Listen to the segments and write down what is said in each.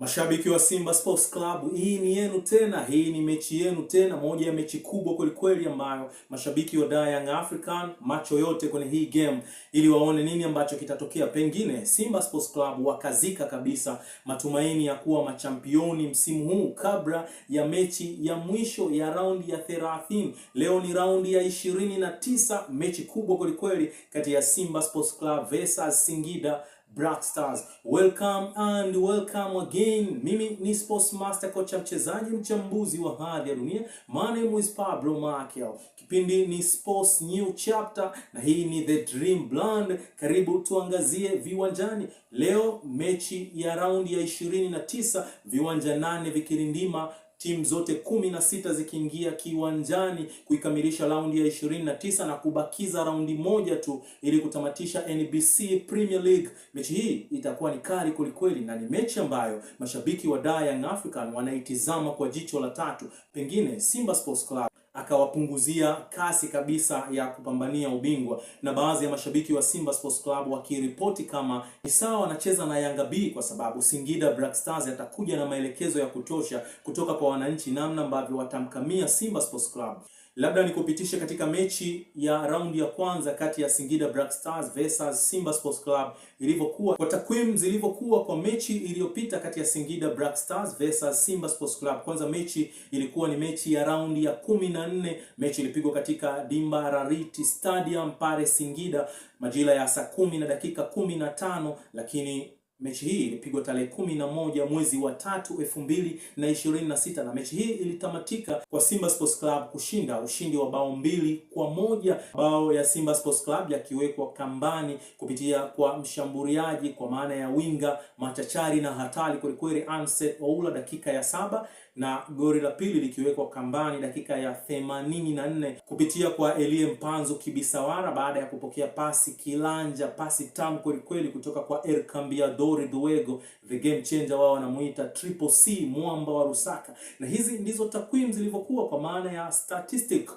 Mashabiki wa Simba Sports Club, hii ni yenu tena, hii ni mechi yenu tena, moja ya mechi kubwa kweli ambayo mashabiki wa Young African macho yote kwenye hii game ili waone nini ambacho kitatokea. Pengine Simba Sports Club wakazika kabisa matumaini ya kuwa machampioni msimu huu kabla ya mechi ya mwisho ya raundi ya 30. Leo ni raundi ya 29, mechi kubwa kweli kati ya Simba Sports Club versus Singida Black Stars. Welcome and welcome again. Mimi ni Sports Master, kocha mchezaji mchambuzi wa hadhi ya dunia. My name is Pablo Markel. Kipindi ni Sports New Chapter na hii ni The Dream Blend. Karibu tuangazie viwanjani. Leo mechi ya raundi ya 29, viwanja 8 vikirindima, timu zote 16 zikiingia kiwanjani kuikamilisha raundi ya 29 na kubakiza raundi moja tu ili kutamatisha NBC Premier League. Mechi hii itakuwa ni kali kweli na ni mechi ambayo mashabiki wa Young African wanaitizama kwa jicho la tatu. Pengine Simba Sports Club akawapunguzia kasi kabisa ya kupambania ubingwa, na baadhi ya mashabiki wa Simba Sports Club wakiripoti kama ni sawa wanacheza na Yanga B, kwa sababu Singida Black Stars atakuja na maelekezo ya kutosha kutoka kwa wananchi namna ambavyo watamkamia Simba Sports Club. Labda nikupitishe katika mechi ya raundi ya kwanza kati ya Singida Black Stars versus Simba Sports Club ilivyokuwa, kwa takwimu zilivyokuwa kwa mechi iliyopita kati ya Singida Black Stars versus Simba Sports Club. Kwanza mechi ilikuwa ni mechi ya raundi ya 14. Mechi ilipigwa katika dimba Rariti Stadium pale Singida majira ya saa 10 na dakika 15, lakini mechi hii ilipigwa tarehe 11 mwezi wa 3 2026, na mechi hii ilitamatika kwa Simba Sports Club kushinda ushindi wa bao 2-1. Bao ya Simba Sports Club yakiwekwa kambani kupitia kwa mshambuliaji kwa maana ya winga machachari na hatari kweli Anset Oula dakika ya 7, na goli la pili likiwekwa kambani dakika ya 84 kupitia kwa Elie Mpanzu Kibisawara baada ya kupokea pasi kilanja, pasi tamu kweli kutoka kwa El Cambiador Duego, the game changer wao wanamuita Triple C, mwamba wa Lusaka. Na hizi ndizo takwimu zilivyokuwa kwa maana ya statistic.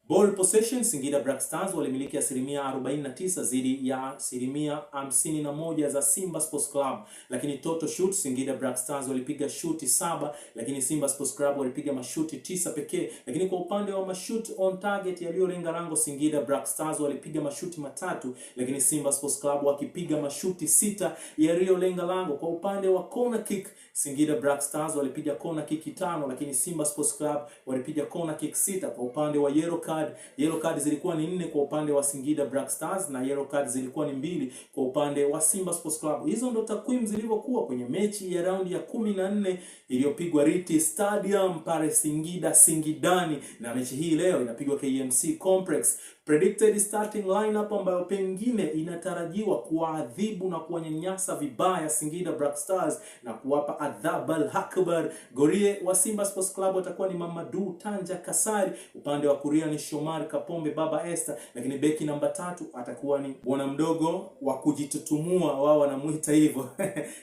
Ball possession, Singida Black Stars walimiliki 49% dhidi ya 51% za Simba Sports Club. Lakini total shoot, Singida Black Stars walipiga shoot 7, lakini Simba Sports Club walipiga mashuti 9 pekee. Lakini kwa upande wa mashoot on target yaliyolenga lango, Singida Black Stars walipiga mashuti 3, lakini Simba Sports Club wakipiga mashuti 6 yaliyolenga lango. Kwa upande wa corner kick, Singida Black Stars walipiga corner kick 5, lakini Simba Sports Club walipiga corner kick 6. Kwa upande wa yellow card zilikuwa ni 4 kwa upande wa Singida Black Stars na yellow card zilikuwa ni 2 kwa upande wa Simba Sports Club. Hizo ndo takwimu zilivyokuwa kwenye mechi ya raundi ya 14 iliyopigwa Riti Stadium pale Singidani, na mechi hii leo inapigwa KMC Complex. Predicted starting lineup ambayo pengine inatarajiwa kuadhibu na kuwanyanyasa vibaya Singida Black Stars na kuwapa adhab al-akbar. Gorie wa Simba Sports Club atakuwa ni Mamadou Tanja Kasari, upande wa kulia ni Shomari Kapombe Baba Esther, lakini beki namba 3 atakuwa ni bwana mdogo wa kujitutumua, wao wanamuita hivyo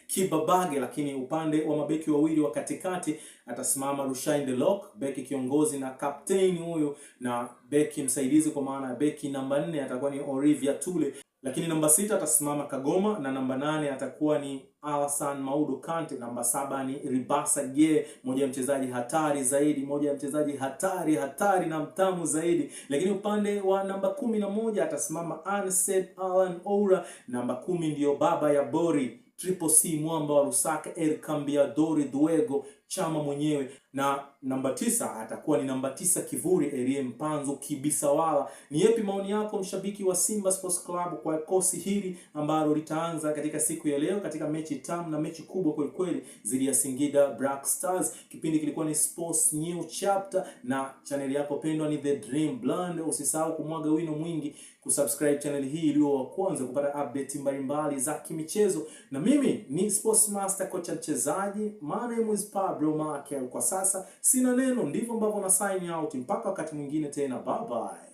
Kibabage. Lakini upande wa mabeki wawili wa katikati atasimama Rushain Delok, beki kiongozi na captain huyo, na beki msaidizi kwa maana beki namba 4 atakuwa ni Olivia Tule, lakini namba 6 atasimama Kagoma, na namba 8 atakuwa ni Alasan Maudo Kante, namba 7 ni Ribasa Ge, moja ya mchezaji hatari zaidi, moja ya mchezaji hatari na mtamu zaidi. Lakini upande wa namba 11 atasimama Anset Alan Oura, namba 10 ndio baba ya Bori Triple C, mwamba wa Lusaka, El Cambiador Duego, chama mwenyewe, na namba 9 atakuwa ni namba 9 kivuri Elie Mpanzu Kibisawala. Ni yapi maoni yako mshabiki wa Simba Sports Club kwa kosi hili ambalo litaanza katika siku ya leo katika mechi tamu na mechi kubwa kweli dhidi ya Singida Black Stars? Kipindi kilikuwa ni Sports New Chapter na channel yako pendwa ni The Dream Blend. Usisahau kumwaga wino mwingi kusubscribe channel hii ili wa kwanza kupata update mbalimbali za kimichezo. Na mimi ni Sports Master, kocha mchezaji. My name is Pablo Markel. Kwa sasa sina neno, ndivyo ambavyo na sign out mpaka wakati mwingine tena. Bye bye.